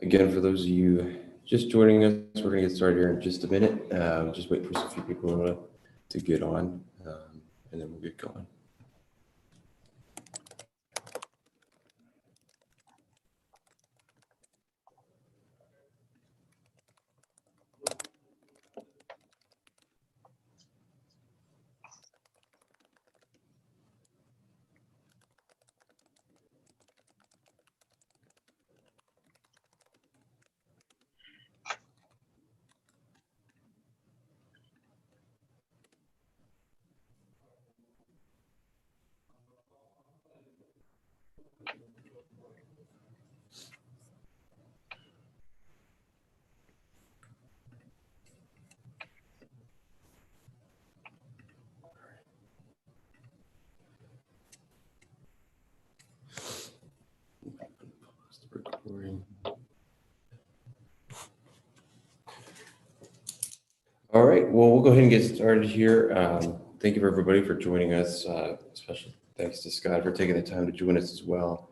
Again, for those of you just joining us, we're going to get started here in just a minute. Just wait for a few people to get on, and then we'll get going. All right, well, we'll go ahead and get started here. Thank you for everybody for joining us. Special thanks to Scott for taking the time to join us as well.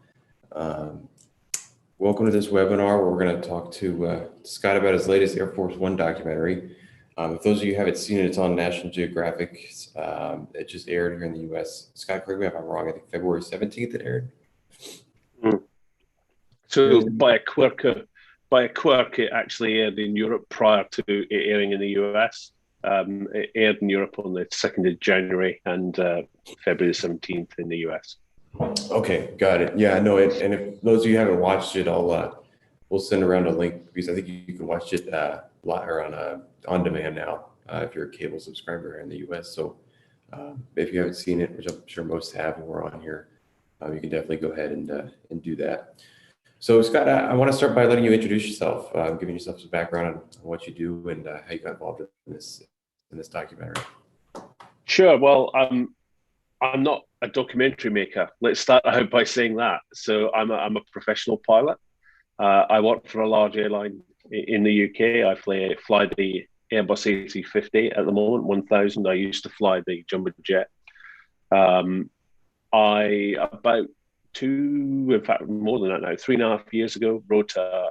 Welcome to this webinar where we're going to talk to Scott about his latest Air Force One documentary. If those of you haven't seen it, it's on National Geographic. It just aired here in the U.S. Scott, correct me if I'm wrong, I think February 17th it aired. So by a quirk, it actually aired in Europe prior to it airing in the US. It aired in Europe on the 2nd of January and February the 17th in the US. Okay, got it. Yeah, no, and if those of you haven't watched it, we'll send around a link because I think you can watch it on demand now if you're a cable subscriber in the US. So if you haven't seen it, which I'm sure most have, and we're on here, you can definitely go ahead and do that. So Scott, I want to start by letting you introduce yourself, giving yourself some background on what you do and how you got involved in this documentary. Sure. Well, I'm not a documentary maker. Let's start out by saying that. So I'm a professional pilot. I work for a large airline in the UK. I fly the Airbus A350 at the moment, 1000. I used to fly the jumbo jet. In fact, more than that now, 3.5 years ago, wrote a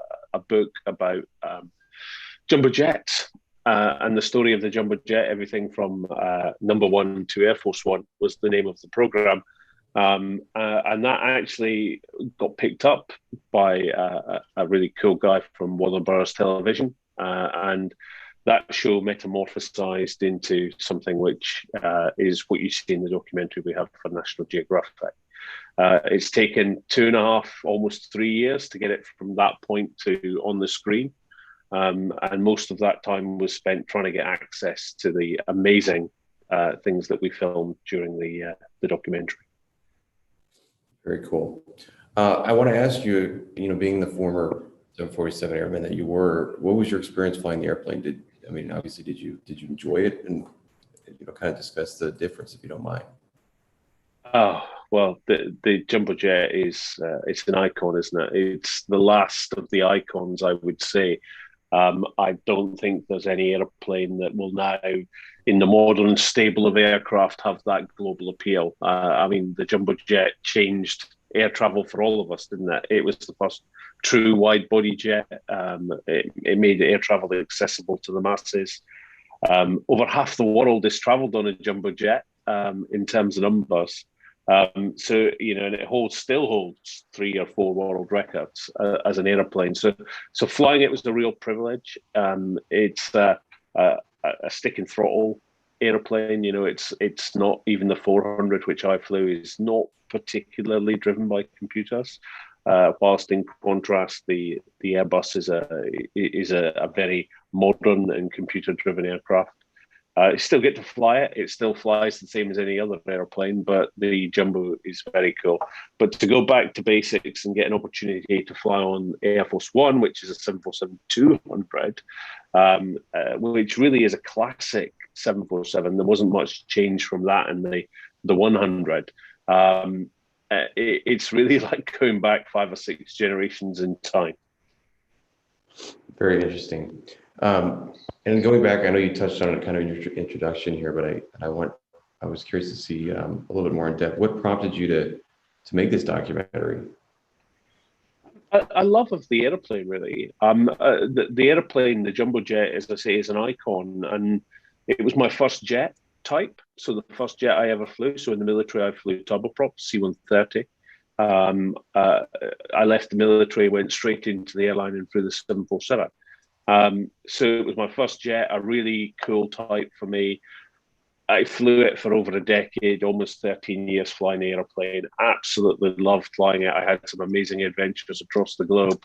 book about jumbo jets and the story of the jumbo jet. Everything from number one to Air Force One was the name of the program. And that actually got picked up by a really cool guy from Warner Bros. Television. And that show metamorphosized into something which is what you see in the documentary we have for National Geographic. It's taken 2.5, almost 3 years to get it from that point to on the screen. And most of that time was spent trying to get access to the amazing things that we filmed during the documentary. Very cool. I want to ask you, being the former 747 airman that you were, what was your experience flying the airplane? Obviously, did you enjoy it? And, kind of discuss the difference, if you don't mind. Oh, well, the jumbo jet is it's an icon, isn't it? It's the last of the icons, I would say. I don't think there's any airplane that will now, in the modern stable of aircraft, have that global appeal. The jumbo jet changed air travel for all of us, didn't it? It was the first true wide-body jet. It made air travel accessible to the masses. Over half the world is travelled on a jumbo jet in terms of numbers. And it still holds 3 or 4 world records as an airplane. So flying it was a real privilege. It's a stick and throttle airplane. It's not even the 400, which I flew, is not particularly driven by computers. Whilst in contrast, the Airbus is a very modern and computer-driven aircraft. You still get to fly it. It still flies the same as any other airplane, but the jumbo is very cool. But to go back to basics and get an opportunity to fly on Air Force One, which is a 747-200, which really is a classic 747. There wasn't much change from that in the 100. It's really like going back 5 or 6 generations in time. Very interesting. And going back, I know you touched on it kind of in your introduction here, but I was curious to see a little bit more in depth. What prompted you to make this documentary? I love of the airplane really. The airplane, the jumbo jet, as I say, is an icon, and it was my first jet type. So the first jet I ever flew. So in the military, I flew turboprop C-130. I left the military, went straight into the airline and flew the 747. So it was my first jet, a really cool type for me. I flew it for over a decade, almost 13 years flying the airplane. Absolutely loved flying it. I had some amazing adventures across the globe.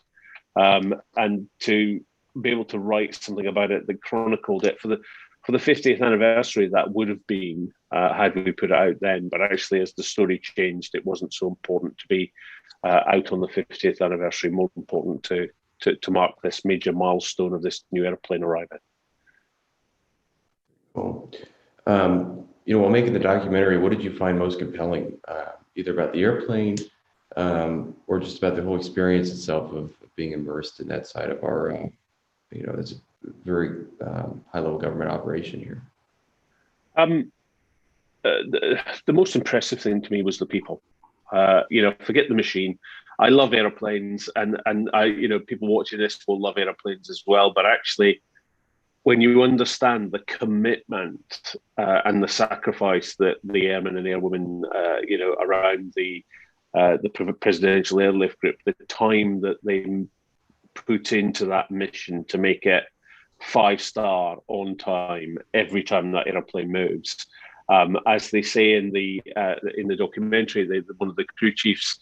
And to be able to write something about it that chronicled it for the 50th anniversary, that would have been had we put it out then. But actually, as the story changed, it wasn't so important to be out on the 50th anniversary. More important to mark this major milestone of this new airplane arriving. Cool. While making the documentary, what did you find most compelling, either about the airplane or just about the whole experience itself of being immersed in that side of our, it's a very high-level government operation here? The most impressive thing to me was the people. Forget the machine. I love airplanes, and people watching this will love airplanes as well. But actually, when you understand the commitment and the sacrifice that the airmen and airwomen, around the presidential airlift group, the time that they put into that mission to make it 5-star on time every time that airplane moves, as they say in the documentary, one of the crew chiefs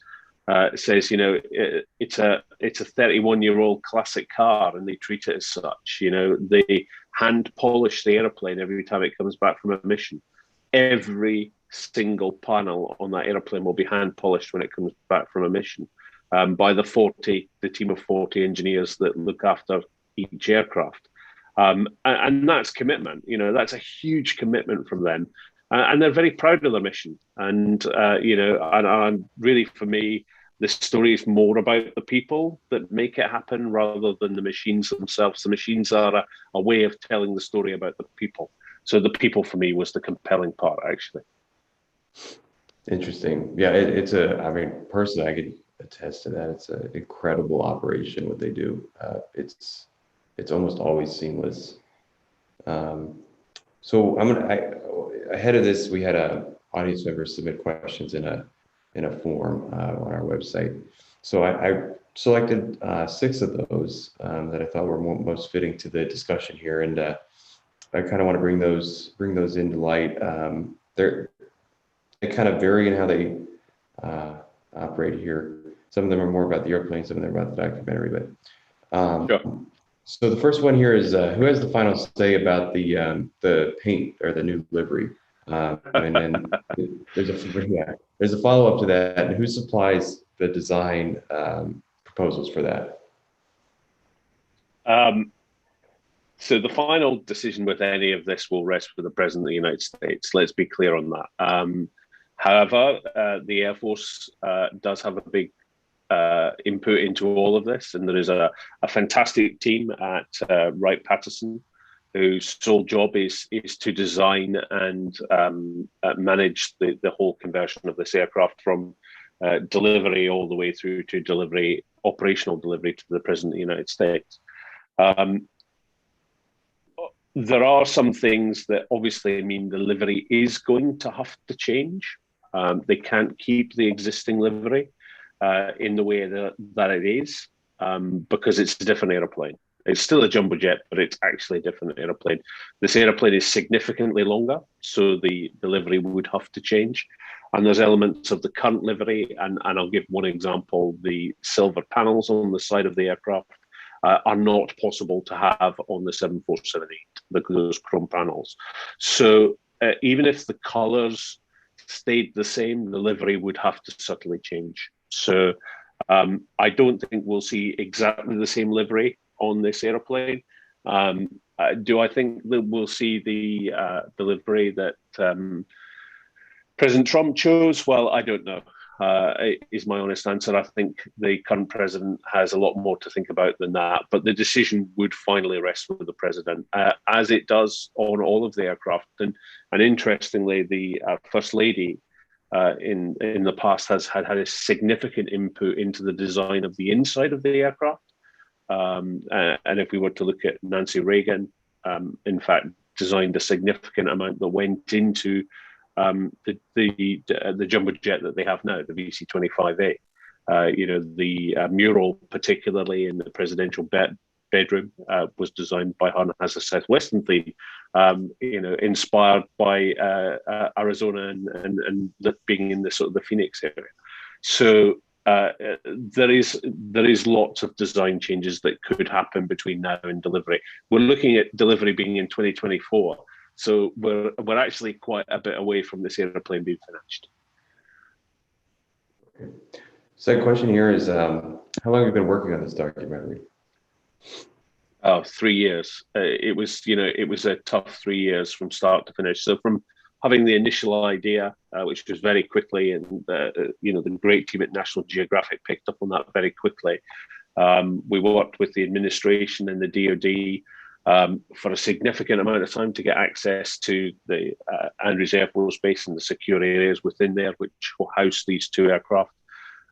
says, it's a 31-year-old classic car, and they treat it as such. They hand polish the airplane every time it comes back from a mission. Every single panel on that airplane will be hand polished when it comes back from a mission by the team of 40 engineers that look after each aircraft. And that's commitment. That's a huge commitment from them. And they're very proud of their mission. And really, for me, the story is more about the people that make it happen rather than the machines themselves. The machines are a way of telling the story about the people. So the people, for me, was the compelling part, actually. Interesting. Yeah, personally, I could attest to that. It's an incredible operation, what they do. It's almost always seamless. So ahead of this, we had a audience member submit questions in a form on our website. So I selected 6 of those that I thought were most fitting to the discussion here, and I kind of want to bring those into light. They kind of vary in how they operate here. Some of them are more about the airplane, some of them are about the documentary. But Sure. So the first one here is who has the final say about the paint or the new livery? And then there's a follow-up to that. And who supplies the design proposals for that? So the final decision with any of this will rest with the President of the United States. Let's be clear on that. However, the Air Force does have a big input into all of this, and there is a fantastic team at Wright-Patterson whose sole job is to design and manage the whole conversion of this aircraft from delivery all the way through to operational delivery to the President of the United States. There are some things that obviously mean the livery is going to have to change. They can't keep the existing livery in the way that it is because it's a different airplane. It's still a jumbo jet, but it's actually a different airplane. This airplane is significantly longer, so the livery would have to change. And there's elements of the current livery, and I'll give one example. The silver panels on the side of the aircraft are not possible to have on the 747-8, those chrome panels. So even if the colors stayed the same, the livery would have to subtly change. So I don't think we'll see exactly the same livery on this airplane. Do I think that we'll see the livery that President Trump chose? Well, I don't know, is my honest answer. I think the current president has a lot more to think about than that, but the decision would finally rest with the president, as it does on all of the aircraft. And interestingly, the First Lady in the past has had a significant input into the design of the inside of the aircraft. And if we were to look at Nancy Reagan, in fact, designed a significant amount that went into the jumbo jet that they have now, the VC-25A. The mural, particularly in the presidential bedroom, was designed by her and has a southwestern theme. Inspired by Arizona and being in the sort of the Phoenix area. So there is lots of design changes that could happen between now and delivery. We're looking at delivery being in 2024, so we're actually quite a bit away from this airplane being finished. Okay. Second question here is, how long have you been working on this documentary? 3 years. It was a tough 3 years from start to finish. So from having the initial idea, which was very quickly, and the great team at National Geographic picked up on that very quickly. We worked with the administration and the DoD for a significant amount of time to get access to the Andrews Air Force Base and the secure areas within there, which will house these two aircraft.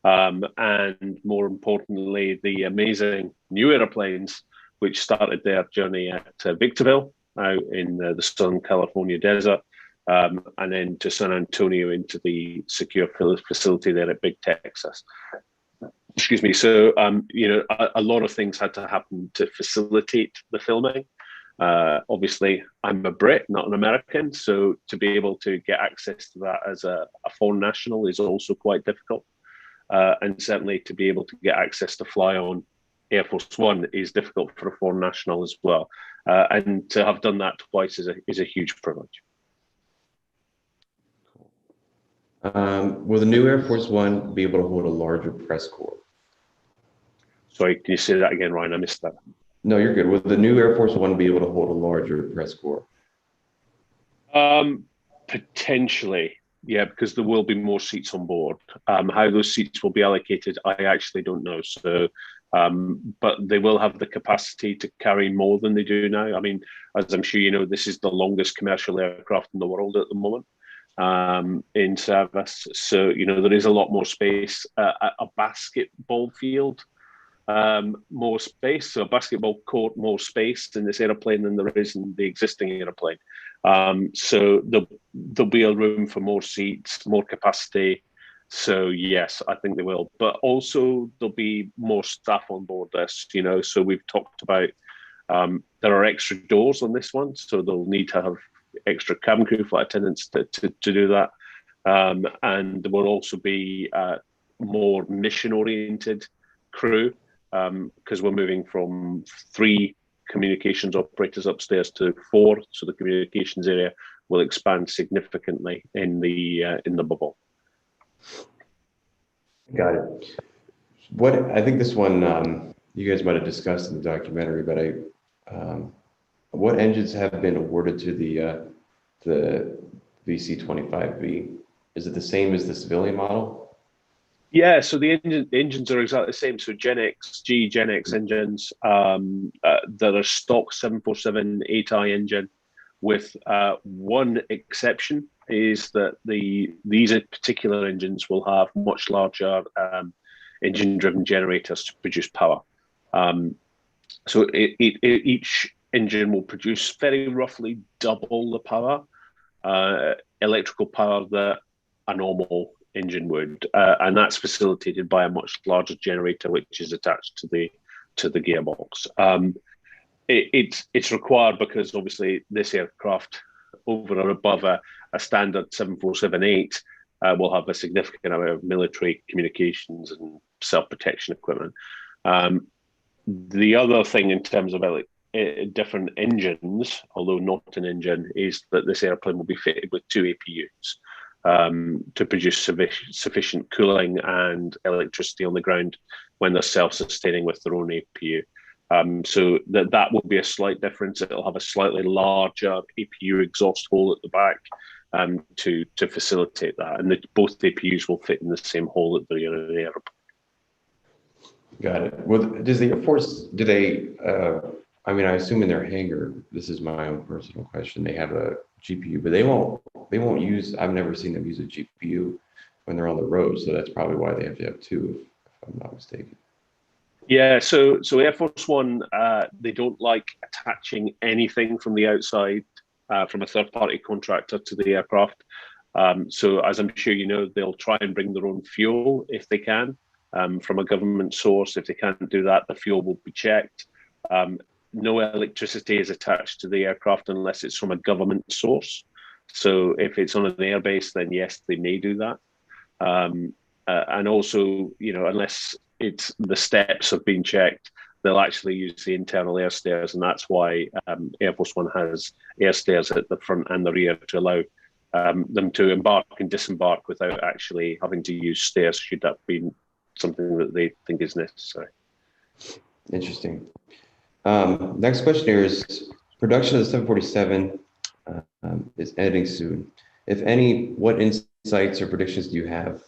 And more importantly, the amazing new airplanes, which started their journey at Victorville, out in the Southern California desert, and then to San Antonio into the secure facility there at Big Texas. Excuse me. So, a lot of things had to happen to facilitate the filming. Obviously, I'm a Brit, not an American, so to be able to get access to that as a foreign national is also quite difficult. And certainly to be able to get access to fly on Air Force One is difficult for a foreign national as well. And to have done that twice is a huge privilege. Will the new Air Force One be able to hold a larger press corps? Sorry, can you say that again, Ryan? I missed that. No, you're good. Will the new Air Force One be able to hold a larger press corps? Potentially, yeah, because there will be more seats on board. How those seats will be allocated, I actually don't know. So, but they will have the capacity to carry more than they do now. I mean, as I'm sure you know, this is the longest commercial aircraft in the world at the moment in service. So, there is a lot more space. A basketball field, more space. So a basketball court, more space in this airplane than there is in the existing airplane. So there'll be a room for more seats, more capacity. So yes, I think they will. But also there'll be more staff on board this. So we've talked about there are extra doors on this one, so they'll need to have extra cabin crew, flight attendants to do that. And there will also be more mission-oriented crew, because we're moving from 3 communications operators upstairs to 4, so the communications area will expand significantly in the bubble. Got it. I think this one you guys might have discussed in the documentary, but what engines have been awarded to the VC-25B? Is it the same as the civilian model? Yeah, so the engines are exactly the same. So Gen X engines, that are stock 747 8i engine, with one exception, is that these particular engines will have much larger engine-driven generators to produce power. So each engine will produce very roughly double the power, electrical power, that a normal engine would, and that's facilitated by a much larger generator which is attached to the gearbox. It's required because obviously this aircraft, over and above a standard 747-8, will have a significant amount of military communications and self-protection equipment. The other thing in terms of different engines, although not an engine, is that this airplane will be fitted with 2 APUs. To produce sufficient cooling and electricity on the ground when they're self-sustaining with their own APU. So that will be a slight difference. It'll have a slightly larger APU exhaust hole at the back to facilitate that. And both APUs will fit in the same hole at the end of the airplane. Got it. Well, does the Air Force, do they I mean, I assume in their hangar, this is my own personal question, they have a GPU, but they won't use, I've never seen them use a GPU when they're on the road. So that's probably why they have to have two, if I'm not mistaken. Yeah, so Air Force One, they don't like attaching anything from the outside, from a third party contractor to the aircraft. So as I'm sure you know, they'll try and bring their own fuel if they can, from a government source. If they can't do that, the fuel will be checked. Um, no electricity is attached to the aircraft unless it's from a government source. So if it's on an airbase, then yes, they may do that. And also, unless it's the steps have been checked, they'll actually use the internal air stairs, and that's why Air Force One has air stairs at the front and the rear to allow them to embark and disembark without actually having to use stairs, should that be something that they think is necessary. Interesting. Next question here is production of the 747 is ending soon. If any, what insights or predictions do you have,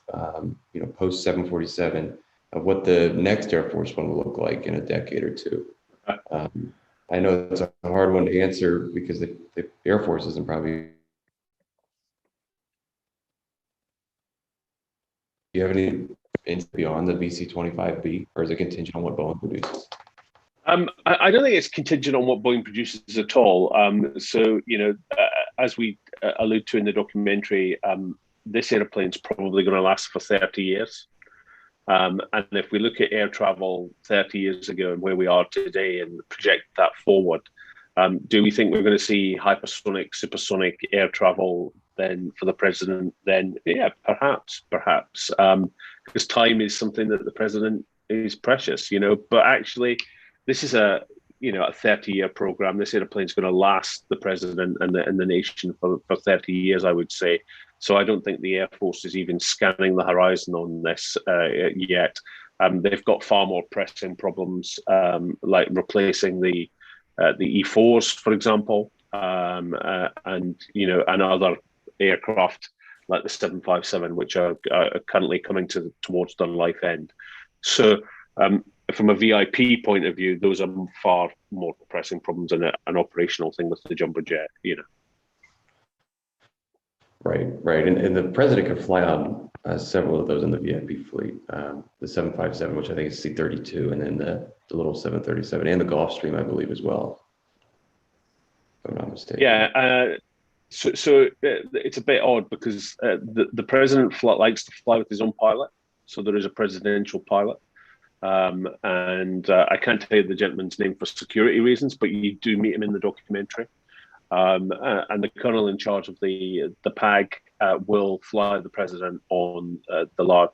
post 747 of what the next Air Force One will look like in a decade or two? I know it's a hard one to answer because the Air Force isn't probably. Do you have any insight beyond the VC-25B, or is it contingent on what Boeing produces? I don't think it's contingent on what Boeing produces at all. As we allude to in the documentary, this airplane's probably going to last for 30 years. And if we look at air travel 30 years ago and where we are today and project that forward, do we think we're going to see hypersonic, supersonic air travel then for the president? Then, yeah, perhaps. Because time is something that the president is precious, But actually, this is a 30-year program. This airplane's going to last the president and the nation for 30 years, I would say. So I don't think the Air Force is even scanning the horizon on this yet. They've got far more pressing problems, like replacing the E4s, for example, and other aircraft like the 757, which are currently coming towards their life end. So from a VIP point of view, those are far more pressing problems than an operational thing with the jumbo jet, Right. And the president could fly on several of those in the VIP fleet. The 757, which I think is C-32, and then the little 737 and the Gulfstream, I believe, as well. If I'm not mistaken. Yeah. So it's a bit odd because the president likes to fly with his own pilot. So there is a presidential pilot. And I can't tell you the gentleman's name for security reasons, but you do meet him in the documentary. And the colonel in charge of the PAG will fly the president on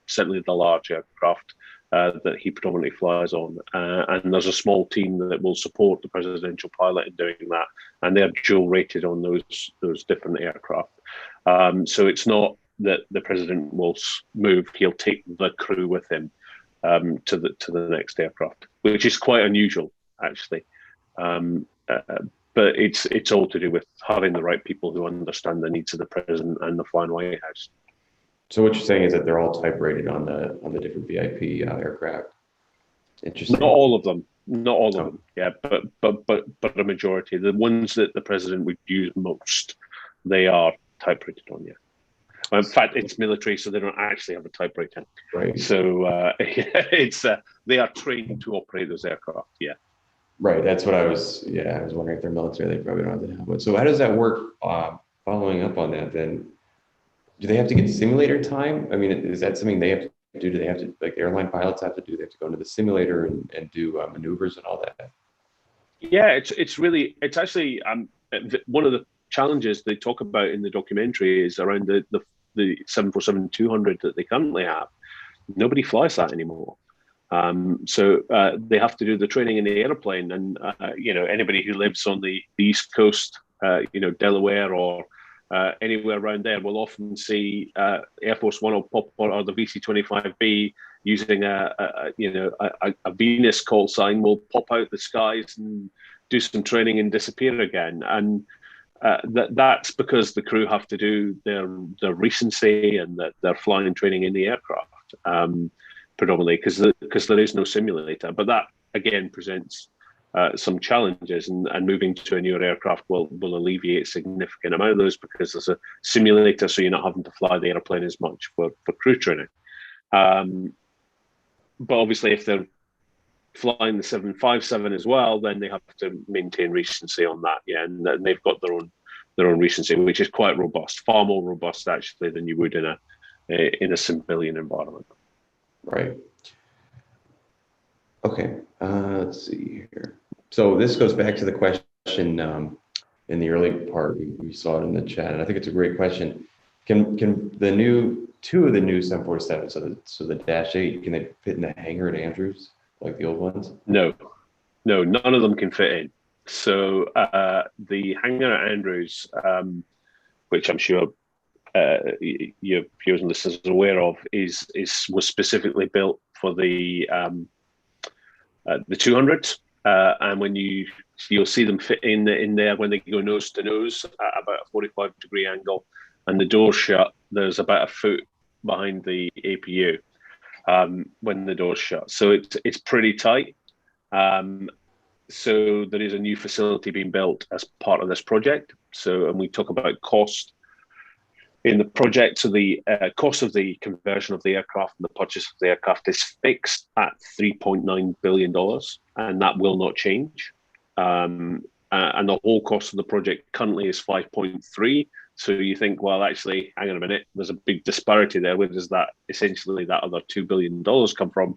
certainly the large aircraft that he predominantly flies on. And there's a small team that will support the presidential pilot in doing that, and they're dual rated on those different aircraft. So it's not that the president will move; he'll take the crew with him to the next aircraft, which is quite unusual, actually. But it's all to do with having the right people who understand the needs of the president and the flying White House. So what you're saying is that they're all type rated on the different VIP aircraft. Interesting. Not all of them. Yeah, but a majority. The ones that the president would use most, they are type rated on. Yeah. In fact, it's military, so they don't actually have a type rating. Right. So they are trained to operate those aircraft. Yeah. Right. That's what I was wondering if they're military, they probably don't have to have one. So how does that work? Following up on that, then, do they have to get simulator time? I mean, is that something they have to do? Do they have to, like airline pilots have to do? They have to go into the simulator and do maneuvers and all that? Yeah, it's actually one of the challenges they talk about in the documentary is around the 747-200 that they currently have. Nobody flies that anymore. So they have to do the training in the airplane, and anybody who lives on the East Coast, Delaware or anywhere around there, will often see Air Force One or the VC-25B using a Venus call sign will pop out the skies and do some training and disappear again, and that's because the crew have to do their recency and their flying training in the aircraft. Predominantly because there is no simulator, but that again presents some challenges, and moving to a newer aircraft will alleviate a significant amount of those, because there's a simulator, so you're not having to fly the airplane as much for crew training. But obviously, if they're flying the 757 as well, then they have to maintain recency on that. Yeah, and they've got their own recency, which is quite robust, far more robust actually than you would in a civilian environment. Right. Okay. Let's see here. So this goes back to the question in the early part. We saw it in the chat, and I think it's a great question. Can the two of the new 747, so the Dash 8, can they fit in the hangar at Andrews like the old ones? No, none of them can fit in. So the hangar at Andrews, which I'm sure your viewers and listeners are aware of, was specifically built for the 200s, and when you'll see them fit in there when they go nose to nose at about a 45-degree angle, and the door's shut. There's about a foot behind the APU when the door's shut, so it's pretty tight. So there is a new facility being built as part of this project. So, and we talk about cost in the project. So the cost of the conversion of the aircraft and the purchase of the aircraft is fixed at $3.9 billion, and that will not change. And the whole cost of the project currently is 5.3. So you think, well, actually, hang on a minute, there's a big disparity there. Where does that other $2 billion come from?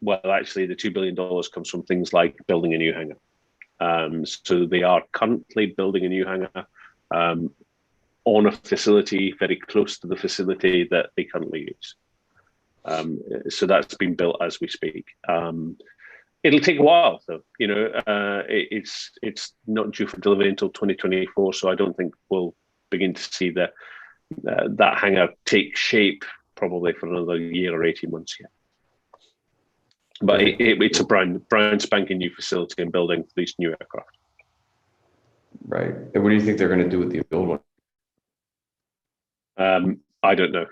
Well, actually, the $2 billion comes from things like building a new hangar. So they are currently building a new hangar on a facility very close to the facility that they currently use. So that's been built as we speak. It'll take a while, though. It's not due for delivery until 2024. So I don't think we'll begin to see that hangar take shape probably for another year or 18 months yet. But it's a brand spanking new facility and building these new aircraft. Right. And what do you think they're going to do with the old one? I don't know.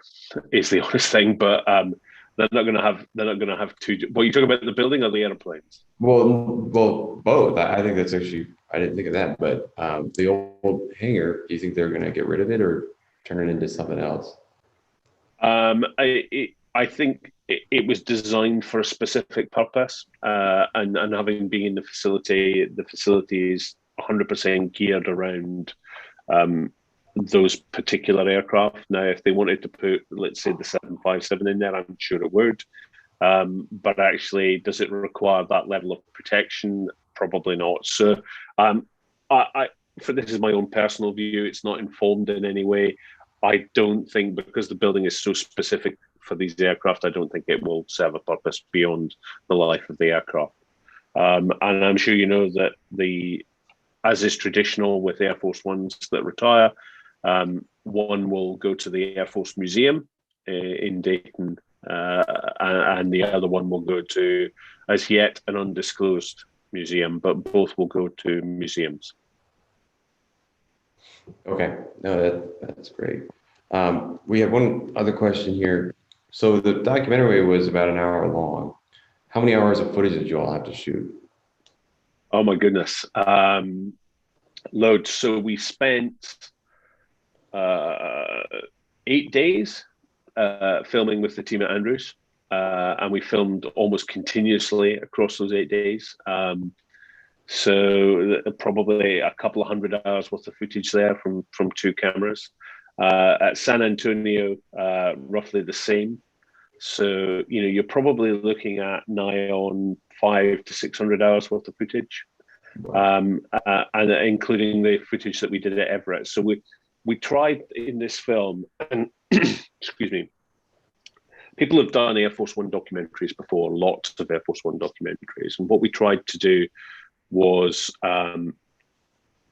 Is the honest thing, but they're not going to have two. Well, you talking about the building or the airplanes? Well, both. I think that's actually. I didn't think of that, but the old hangar. Do you think they're going to get rid of it or turn it into something else? I think it was designed for a specific purpose, and having been in the facility is 100% geared around those particular aircraft. Now, if they wanted to put, let's say, the 757 in there, I'm sure it would. But actually, does it require that level of protection? Probably not. So, this is my own personal view. It's not informed in any way. I don't think, because the building is so specific for these aircraft, I don't think it will serve a purpose beyond the life of the aircraft. And I'm sure you know that as is traditional with Air Force Ones that retire, one will go to the Air Force Museum in Dayton, and the other one will go to, as yet, an undisclosed museum, but both will go to museums. Okay, no, that's great. We have one other question here. So the documentary was about an hour long. How many hours of footage did you all have to shoot? Oh my goodness, loads. So we spent 8 days filming with the team at Andrews, and we filmed almost continuously across those 8 days. So probably a couple of 100 hours worth of footage there from 2 cameras. At San Antonio, roughly the same. So, you're probably looking at nigh on 500 to 600 hours worth of footage, and including the footage that we did at Everett. So we tried in this film, and excuse me, people have done Air Force One documentaries before, lots of Air Force One documentaries. And what we tried to do was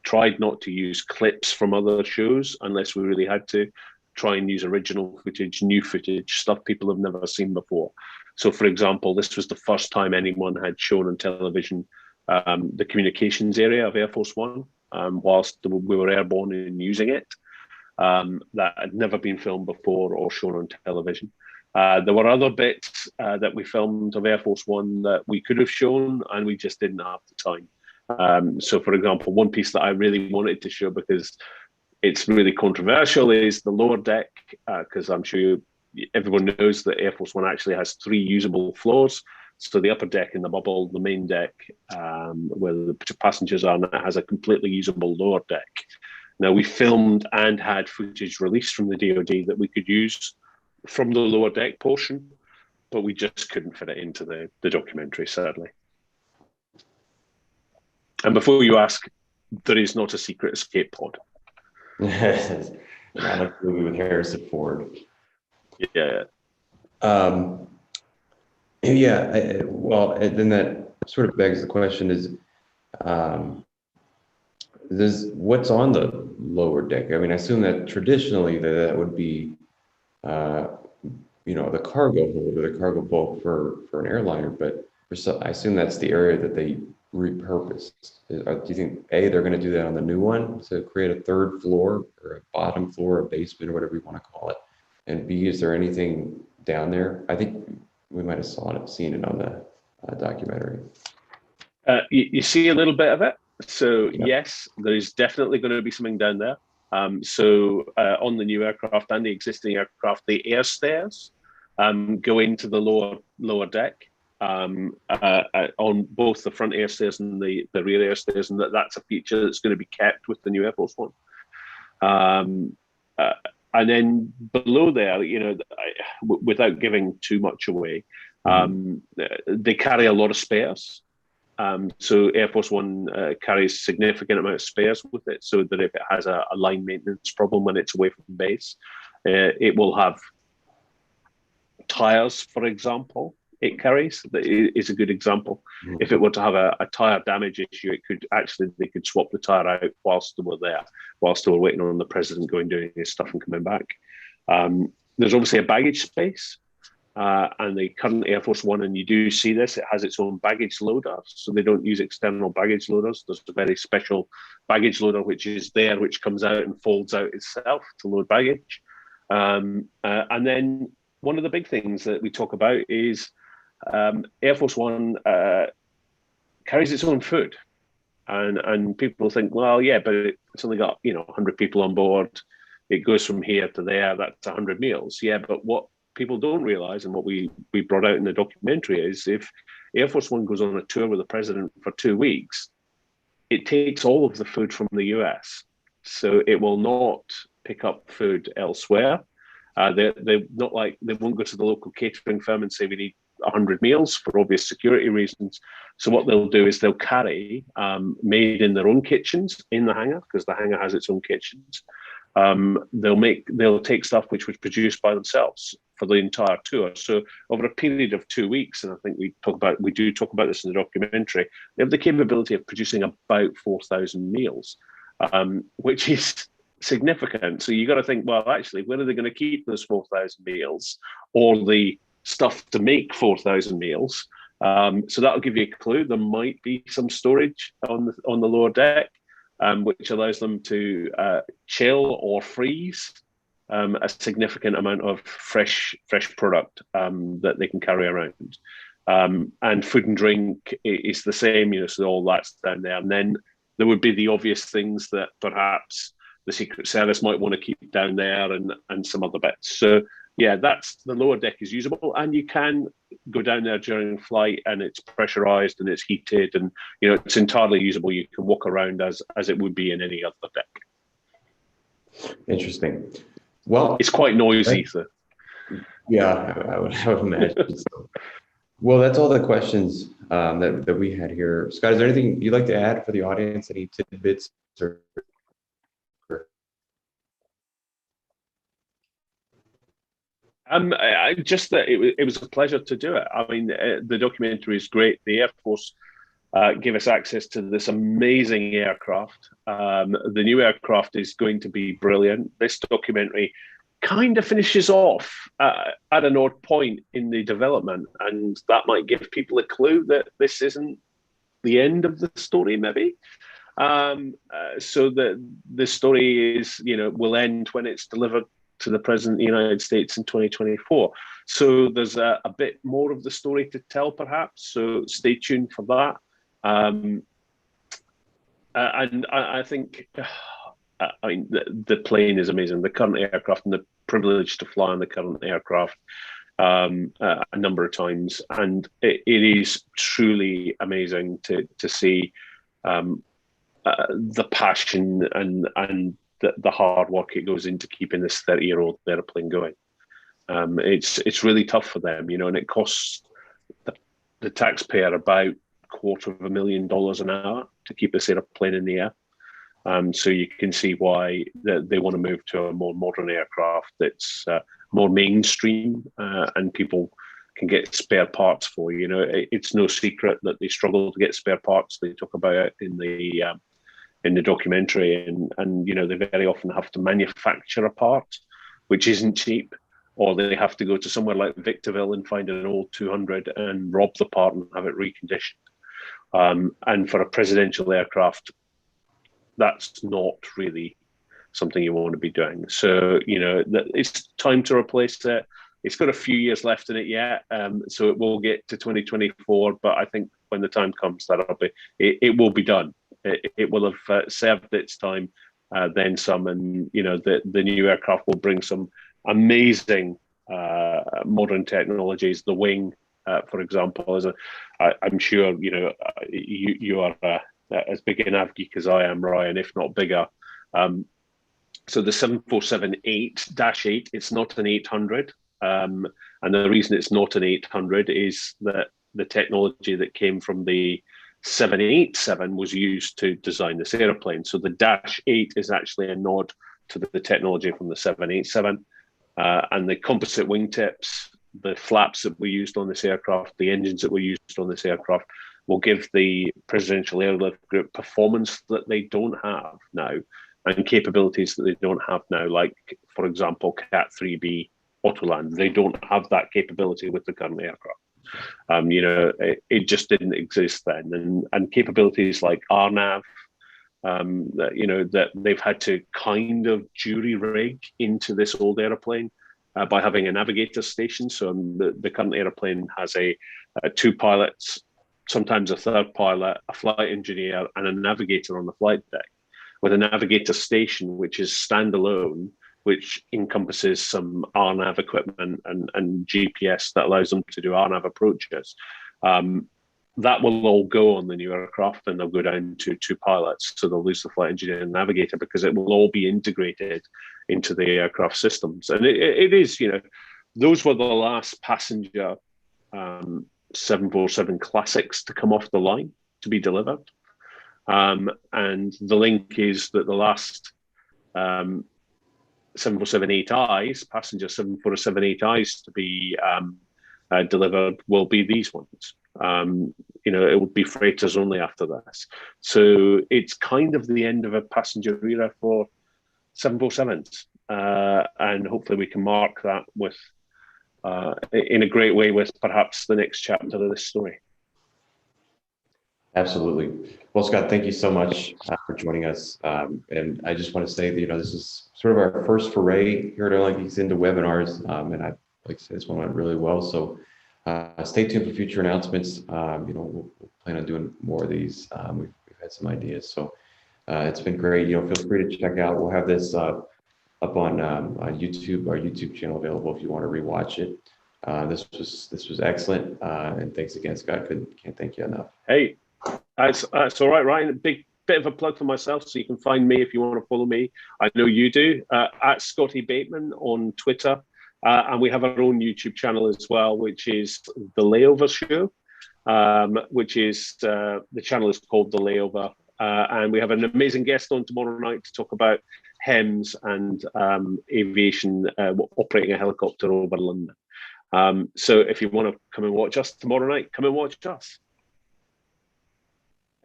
tried not to use clips from other shows unless we really had to. Try and use original footage, new footage, stuff people have never seen before. So, for example, this was the first time anyone had shown on television the communications area of Air Force One whilst we were airborne and using it. That had never been filmed before or shown on television. There were other bits that we filmed of Air Force One that we could have shown, and we just didn't have the time. So, for example, one piece that I really wanted to show because it's really controversial is the lower deck, because I'm sure everyone knows that Air Force One actually has 3 usable floors. So the upper deck in the bubble, the main deck, where the passengers are, and it has a completely usable lower deck. Now, we filmed and had footage released from the DoD that we could use from the lower deck portion, but we just couldn't fit it into the documentary, sadly. And before you ask, there is not a secret escape pod. Not like the movie with Harrison Ford. Yeah. Well, and then that sort of begs the question is, what's on the lower deck? I mean, I assume that traditionally that would be, the cargo hold or the cargo bulk for an airliner, but I assume that's the area that they repurposed. Do you think, A, they're going to do that on the new one to create a third floor or a bottom floor, a basement, or whatever you want to call it? And B, is there anything down there? I think we might have seen it on the documentary. You see a little bit of it. So Yep. Yes, there is definitely going to be something down there. So on the new aircraft and the existing aircraft, the air stairs go into the lower deck on both the front air stairs and the rear air stairs, and that's a feature that's going to be kept with the new Air Force One. And then below there, without giving too much away, they carry a lot of spares. So Air Force One carries a significant amount of spares with it, so that if it has a line maintenance problem when it's away from base, it will have tires, for example. It carries is a good example. If it were to have a tire damage issue, they could swap the tire out whilst they were waiting on the president doing his stuff and coming back. There's obviously a baggage space. And the current Air Force One, and you do see this, it has its own baggage loader, so they don't use external baggage loaders. There's a very special baggage loader which is there, which comes out and folds out itself to load baggage. And then one of the big things that we talk about is Air Force One carries its own food. And people think, well, yeah, but it's only got 100 people on board. It goes from here to there. That's 100 meals. Yeah, but what people don't realize, and what we brought out in the documentary, is if Air Force One goes on a tour with the president for 2 weeks, it takes all of the food from the US. So it will not pick up food elsewhere. They won't go to the local catering firm and say we need 100 meals for obvious security reasons. So what they'll do is they'll carry made in their own kitchens in the hangar, because the hangar has its own kitchens. They'll take stuff which was produced by themselves for the entire tour. So over a period of 2 weeks, and I think we do talk about this in the documentary, they have the capability of producing about 4,000 meals, which is significant. So you got to think, well, actually, where are they going to keep those 4,000 meals or the stuff to make 4,000 meals? So that'll give you a clue. There might be some storage on the lower deck, which allows them to chill or freeze a significant amount of fresh product that they can carry around. And food and drink is the same, so all that's down there. And then there would be the obvious things that perhaps the Secret Service might want to keep down there, and some other bits. So yeah, that's the lower deck is usable, and you can go down there during flight, and it's pressurized and it's heated, and it's entirely usable. You can walk around as it would be in any other deck. Interesting. Well, it's quite noisy, so. Yeah, I would imagine so. Well, that's all the questions that we had here. Scott, is there anything you'd like to add for the audience? Any tidbits? Just that it was a pleasure to do it. I mean, the documentary is great. The Air Force gave us access to this amazing aircraft. The new aircraft is going to be brilliant. This documentary kind of finishes off at an odd point in the development, and that might give people a clue that this isn't the end of the story, maybe. So the story is, will end when it's delivered to the President of the United States in 2024. So there's a bit more of the story to tell, perhaps. So stay tuned for that. And I think, I mean, the plane is amazing. The current aircraft and the privilege to fly on the current aircraft a number of times, and it is truly amazing to see the passion and the hard work it goes into keeping this 30-year-old airplane going. It's really tough for them, and it costs the taxpayer about $250,000 an hour to keep this airplane in the air. So you can see why they want to move to a more modern aircraft that's more mainstream and people can get spare parts for. It's no secret that they struggle to get spare parts. They talk about it in the documentary, and they very often have to manufacture a part, which isn't cheap, or they have to go to somewhere like Victorville and find an old 200 and rob the part and have it reconditioned. And for a presidential aircraft, that's not really something you want to be doing. So, it's time to replace it. It's got a few years left in it yet, so it will get to 2024. But I think when the time comes, it will be done. It will have served its time, then some, and the new aircraft will bring some amazing modern technologies. The wing, for example, I'm sure you are as big an av geek as I am, Ryan, if not bigger. So the 747-8-8, it's not an 800. And the reason it's not an 800 is that the technology that came from the 787 was used to design this airplane. So the -8 is actually a nod to the technology from the 787. And the composite wingtips, the flaps that were used on this aircraft, the engines that were used on this aircraft, will give the Presidential Airlift Group performance that they don't have now and capabilities that they don't have now, like, for example, Cat 3B Autoland. They don't have that capability with the current aircraft. It just didn't exist then. And capabilities like RNAV, that they've had to kind of jury rig into this old airplane by having a navigator station. So the current airplane has two pilots, sometimes a third pilot, a flight engineer, and a navigator on the flight deck, with a navigator station which is standalone, which encompasses some RNAV equipment and GPS that allows them to do RNAV approaches. That will all go on the new aircraft, and they'll go down to two pilots. So they'll lose the flight engineer and navigator because it will all be integrated into the aircraft systems. And it is, those were the last passenger 747 classics to come off the line to be delivered. And the link is that the last 747-8Is, passenger 747-8Is to be delivered will be these ones. It would be freighters only after this. So it's kind of the end of a passenger era for 747s. And hopefully we can mark that with in a great way with perhaps the next chapter of this story. Absolutely. Well, Scott, thank you so much for joining us. And I just want to say that, this is sort of our first foray here at Airline Geeks into webinars. And I like to say this one went really well. So stay tuned for future announcements. We'll plan on doing more of these. We've had some ideas. So it's been great. Feel free to check out. We'll have this up on YouTube, our YouTube channel available if you want to rewatch it. This was excellent. And thanks again, Scott. Can't thank you enough. Hey. That's all right, Ryan. A big bit of a plug for myself, so you can find me if you want to follow me. I know you do, at Scotty Bateman on Twitter. And we have our own YouTube channel as well, which is The Layover Show, which is, the channel is called The Layover. And we have an amazing guest on tomorrow night to talk about HEMS and aviation, operating a helicopter over London. So if you want to come and watch us tomorrow night, come and watch us.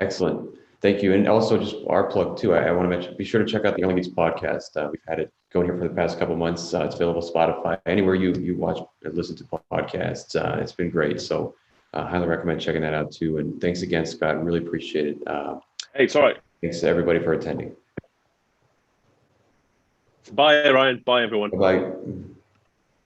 Excellent. Thank you. And also just our plug too, I want to mention, be sure to check out the Airline Geeks podcast. We've had it going here for the past couple of months. It's available Spotify, anywhere you watch or listen to podcasts. It's been great. So highly recommend checking that out too. And thanks again, Scott. Really appreciate it. Hey, it's all right. Thanks to everybody for attending. Bye, Ryan. Bye, everyone. Bye.